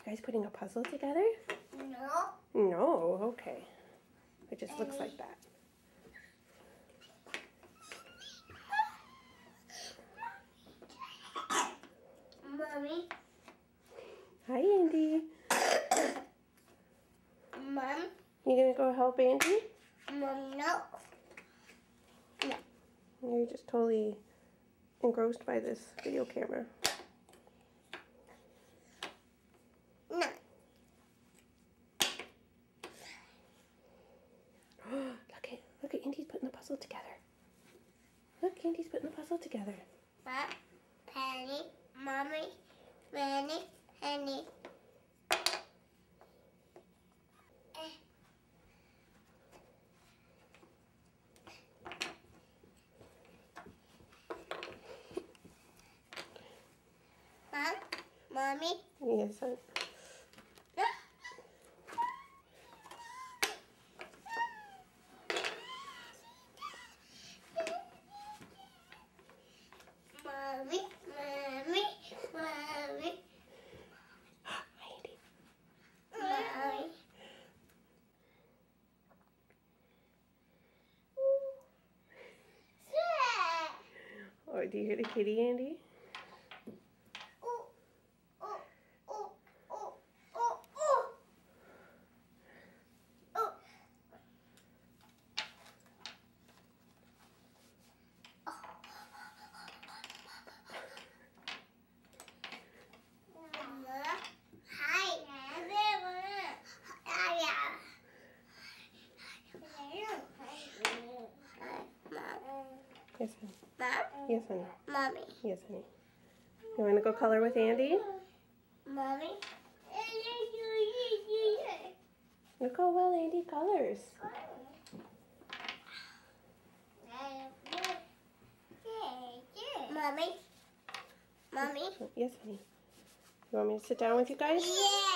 guys putting a puzzle together? No. No, okay. It just looks like that. Mommy. Hi, Andy. Mom. You gonna go help Andy? Mom, no. No. You're just totally engrossed by this video camera. No. Look at Andy's putting the puzzle together. Look, Andy's putting the puzzle together. Mom, Penny, Mommy, Penny, Penny. Mom, Mommy. Yes, son. Mommy, Mommy, Mommy. Hi, Andy. Mommy. Oh, do you hear the kitty, Andy? Oh, oh, oh, oh, oh, oh. Oh. Hi, everyone. Yes, honey. Mom, Yes, honey. Mommy, Yes, honey. You want to go color with Andy? Mommy. Look how well Andy colors. Mommy, Mommy. Yes, honey. You want me to sit down with you guys? Yeah.